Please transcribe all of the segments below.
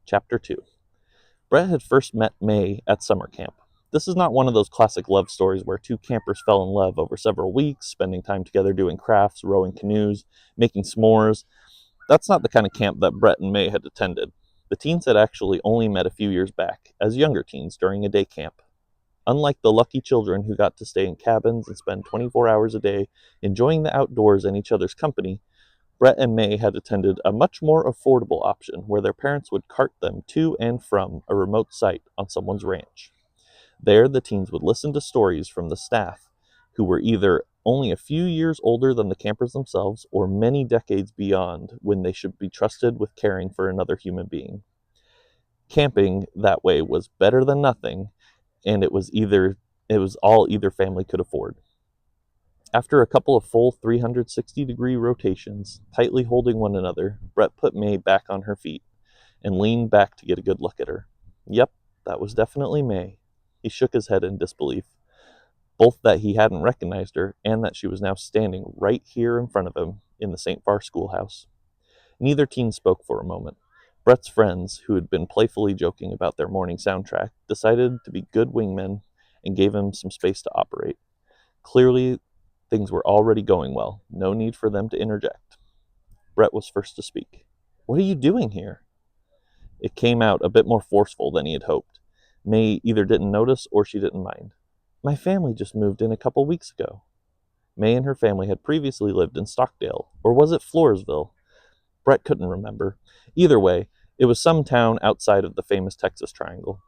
Chapter 2. Brett had first met May at summer camp. This is not one of those classic love stories where two campers fell in love over several weeks, spending time together doing crafts, rowing canoes, making s'mores. That's not the kind of camp that Brett and May had attended. The teens had actually only met a few years back, as younger teens during a day camp. Unlike the lucky children who got to stay in cabins and spend 24 hours a day enjoying the outdoors and each other's company, Brett and May had attended a much more affordable option where their parents would cart them to and from a remote site on someone's ranch. There, the teens would listen to stories from the staff, who were either only a few years older than the campers themselves or many decades beyond when they should be trusted with caring for another human being. Camping that way was better than nothing, and it was all either family could afford. After a couple of full 360-degree rotations, tightly holding one another, Brett put May back on her feet and leaned back to get a good look at her. Yep, that was definitely May. He shook his head in disbelief, both that he hadn't recognized her and that she was now standing right here in front of him in the St. Farr schoolhouse. Neither teen spoke for a moment. Brett's friends, who had been playfully joking about their morning soundtrack, decided to be good wingmen and gave him some space to operate. Clearly, things were already going well. No need for them to interject. Brett was first to speak. "What are you doing here?" It came out a bit more forceful than he had hoped. May either didn't notice or she didn't mind. "My family just moved in a couple weeks ago." May and her family had previously lived in Stockdale, or was it Floresville? Brett couldn't remember. Either way, it was some town outside of the famous Texas Triangle.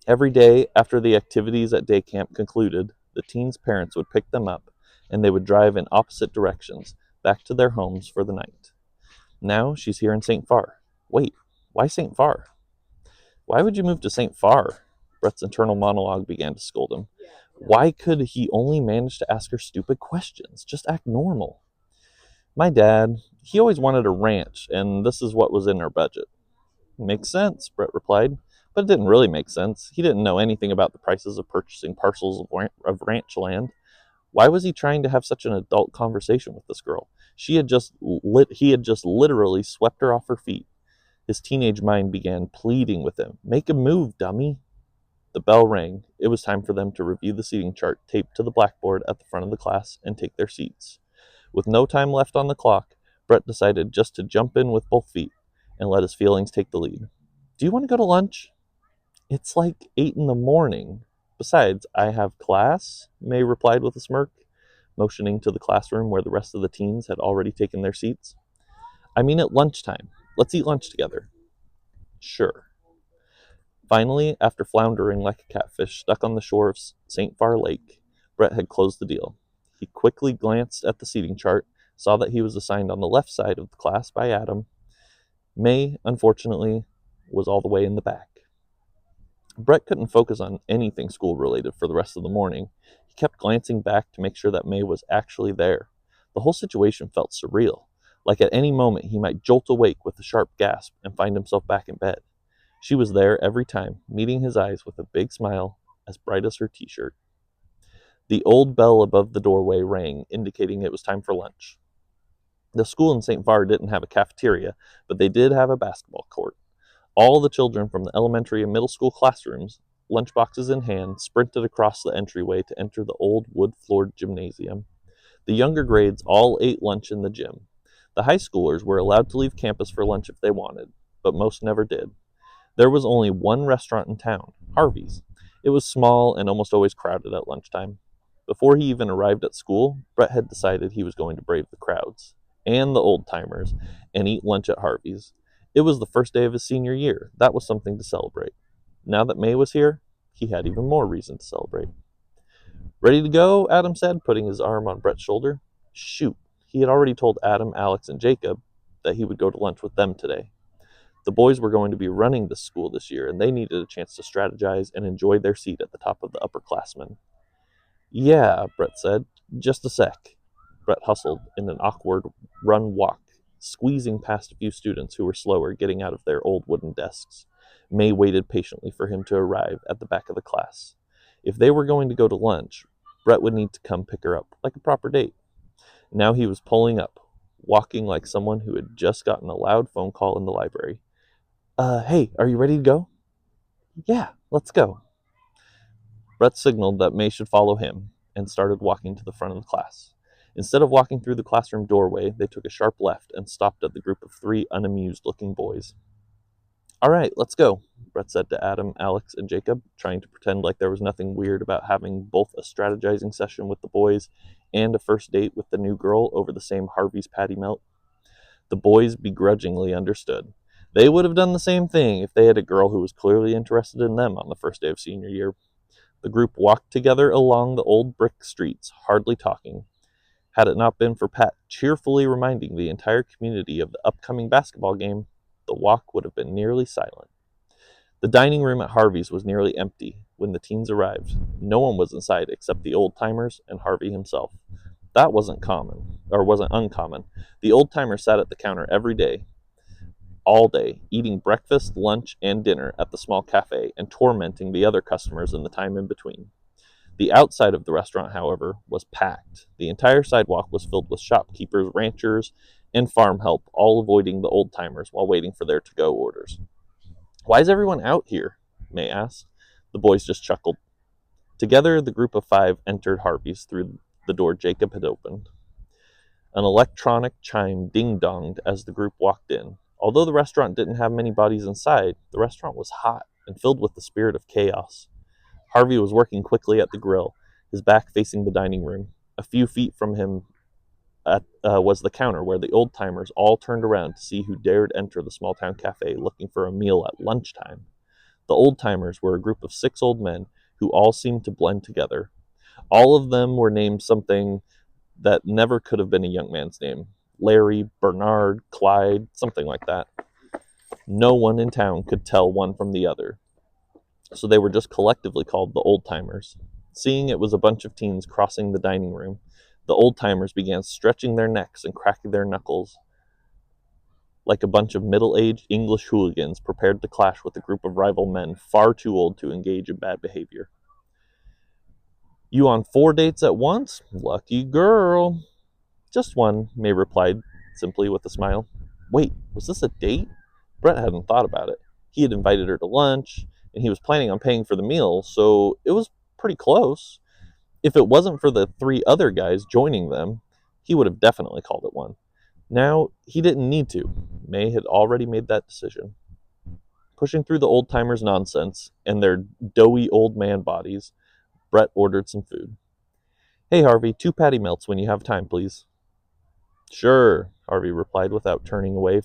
Every day, after the activities at day camp concluded, the teens' parents would pick them up, and they would drive in opposite directions, back to their homes for the night. Now she's here in St. Farr. Wait, why St. Farr? Why would you move to St. Farr? Brett's internal monologue began to scold him. Why could he only manage to ask her stupid questions? Just act normal. My dad, he always wanted a ranch, and this is what was in our budget. Makes sense, Brett replied, but it didn't really make sense. He didn't know anything about the prices of purchasing parcels of ranch land. Why was he trying to have such an adult conversation with this girl? He had just literally swept her off her feet. His teenage mind began pleading with him. Make a move, dummy. The bell rang. It was time for them to review the seating chart taped to the blackboard at the front of the class and take their seats. With no time left on the clock, Brett decided just to jump in with both feet and let his feelings take the lead. Do you want to go to lunch? It's like 8 in the morning. Besides, I have class, May replied with a smirk, motioning to the classroom where the rest of the teens had already taken their seats. I mean at lunchtime. Let's eat lunch together. Sure. Finally, after floundering like a catfish stuck on the shore of St. Farr Lake, Brett had closed the deal. He quickly glanced at the seating chart, saw that he was assigned on the left side of the class by Adam. May, unfortunately, was all the way in the back. Brett couldn't focus on anything school-related for the rest of the morning. He kept glancing back to make sure that May was actually there. The whole situation felt surreal, like at any moment he might jolt awake with a sharp gasp and find himself back in bed. She was there every time, meeting his eyes with a big smile as bright as her t-shirt. The old bell above the doorway rang, indicating it was time for lunch. The school in St. Farr didn't have a cafeteria, but they did have a basketball court. All the children from the elementary and middle school classrooms, lunchboxes in hand, sprinted across the entryway to enter the old wood-floored gymnasium. The younger grades all ate lunch in the gym. The high schoolers were allowed to leave campus for lunch if they wanted, but most never did. There was only one restaurant in town, Harvey's. It was small and almost always crowded at lunchtime. Before he even arrived at school, Brett had decided he was going to brave the crowds and the old-timers and eat lunch at Harvey's. It was the first day of his senior year. That was something to celebrate. Now that May was here, he had even more reason to celebrate. Ready to go? Adam said, putting his arm on Brett's shoulder. Shoot, he had already told Adam, Alex, and Jacob that he would go to lunch with them today. The boys were going to be running the school this year, and they needed a chance to strategize and enjoy their seat at the top of the upperclassmen. Yeah, Brett said. Just a sec. Brett hustled in an awkward run-walk, squeezing past a few students who were slower getting out of their old wooden desks. May waited patiently for him to arrive at the back of the class. If they were going to go to lunch, Brett would need to come pick her up, like a proper date. Now he was pulling up, walking like someone who had just gotten a loud phone call in the library. Hey, are you ready to go? Yeah, let's go. Brett signaled that May should follow him and started walking to the front of the class. Instead of walking through the classroom doorway, they took a sharp left and stopped at the group of three unamused looking boys. All right, let's go, Brett said to Adam, Alex, and Jacob, trying to pretend like there was nothing weird about having both a strategizing session with the boys and a first date with the new girl over the same Harvey's patty melt. The boys begrudgingly understood. They would have done the same thing if they had a girl who was clearly interested in them on the first day of senior year. The group walked together along the old brick streets, hardly talking. Had it not been for Pat cheerfully reminding the entire community of the upcoming basketball game, the walk would have been nearly silent. The dining room at Harvey's was nearly empty when the teens arrived. No one was inside except the old timers and Harvey himself. That wasn't uncommon. The old timer sat at the counter every day, all day, eating breakfast, lunch, and dinner at the small cafe and tormenting the other customers in the time in between. The outside of the restaurant, however, was packed. The entire sidewalk was filled with shopkeepers, ranchers, and farm help, all avoiding the old timers while waiting for their to go orders. Why is everyone out here? May asked. The boys just chuckled. Together, the group of five entered Harvey's through the door Jacob had opened. An electronic chime ding-donged as the group walked in. Although the restaurant didn't have many bodies inside, the restaurant was hot and filled with the spirit of chaos. Harvey was working quickly at the grill, his back facing the dining room. A few feet from him was the counter where the old timers all turned around to see who dared enter the small town cafe looking for a meal at lunchtime. The old timers were a group of 6 old men who all seemed to blend together. All of them were named something that never could have been a young man's name. Larry, Bernard, Clyde, something like that. No one in town could tell one from the other, so they were just collectively called the old timers. Seeing it was a bunch of teens crossing the dining room, the old timers began stretching their necks and cracking their knuckles like a bunch of middle-aged English hooligans prepared to clash with a group of rival men far too old to engage in bad behavior. You on 4 dates at once? Lucky girl. Just one, May replied simply with a smile. Wait, was this a date? Brett hadn't thought about it. He had invited her to lunch, and he was planning on paying for the meal, so it was pretty close. If it wasn't for the 3 other guys joining them, he would have definitely called it one. Now, he didn't need to. May had already made that decision. Pushing through the old timers' nonsense and their doughy old man bodies, Brett ordered some food. Hey, Harvey, 2 patty melts when you have time, please. Sure, Harvey replied without turning away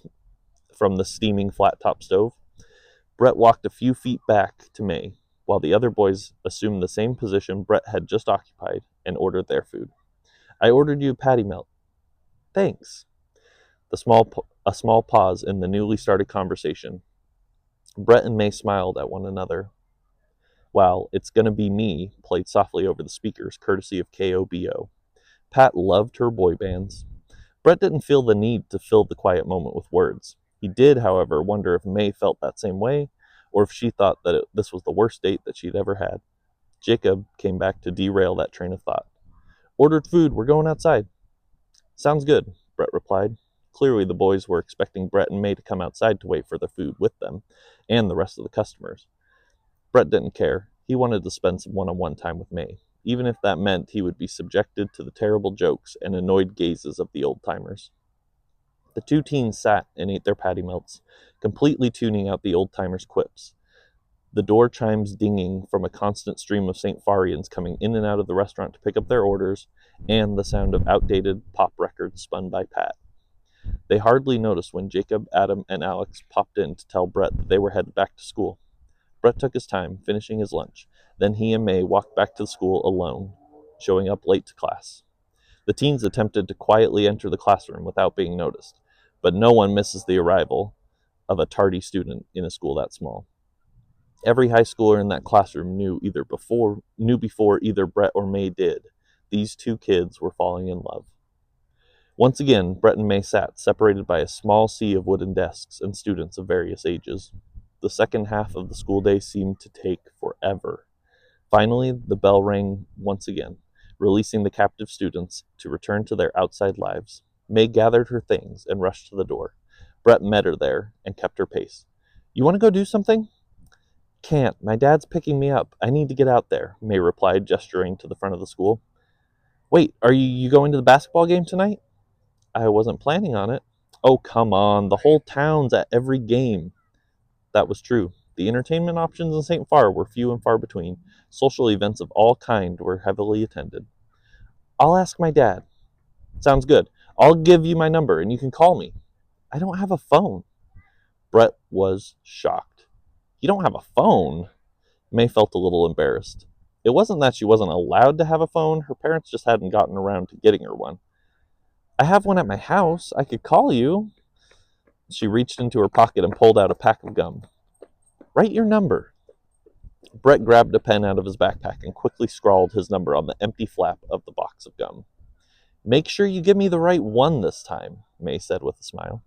from the steaming flat-top stove. Brett walked a few feet back to May, while the other boys assumed the same position Brett had just occupied and ordered their food. I ordered you a patty melt. Thanks. A small pause in the newly started conversation. Brett and May smiled at one another, while It's Gonna Be Me played softly over the speakers, courtesy of KOBO. Pat loved her boy bands. Brett didn't feel the need to fill the quiet moment with words. He did, however, wonder if May felt that same way, or if she thought that this was the worst date that she'd ever had. Jacob came back to derail that train of thought. Ordered food, we're going outside. Sounds good, Brett replied. Clearly the boys were expecting Brett and May to come outside to wait for the food with them, and the rest of the customers. Brett didn't care. He wanted to spend some one-on-one time with May, even if that meant he would be subjected to the terrible jokes and annoyed gazes of the old-timers. The 2 teens sat and ate their patty melts, completely tuning out the old-timers' quips, the door chimes dinging from a constant stream of St. Farians coming in and out of the restaurant to pick up their orders, and the sound of outdated pop records spun by Pat. They hardly noticed when Jacob, Adam, and Alex popped in to tell Brett that they were headed back to school. Brett took his time, finishing his lunch. Then he and May walked back to the school alone, showing up late to class. The teens attempted to quietly enter the classroom without being noticed, but no one misses the arrival of a tardy student in a school that small. Every high schooler in that classroom knew before either Brett or May did. These 2 kids were falling in love. Once again, Brett and May sat, separated by a small sea of wooden desks and students of various ages. The second half of the school day seemed to take forever. Finally, the bell rang once again, releasing the captive students to return to their outside lives. May gathered her things and rushed to the door. Brett met her there and kept her pace. You want to go do something? Can't. My dad's picking me up. I need to get out there, May replied, gesturing to the front of the school. Wait, are you going to the basketball game tonight? I wasn't planning on it. Oh, come on. The whole town's at every game. That was true. The entertainment options in St. Farr were few and far between. Social events of all kind were heavily attended. I'll ask my dad. Sounds good. I'll give you my number and you can call me. I don't have a phone. Brett was shocked. You don't have a phone? May felt a little embarrassed. It wasn't that she wasn't allowed to have a phone, her parents just hadn't gotten around to getting her one. I have one at my house. I could call you. She reached into her pocket and pulled out a pack of gum. Write your number. Brett grabbed a pen out of his backpack and quickly scrawled his number on the empty flap of the box of gum. Make sure you give me the right one this time, May said with a smile.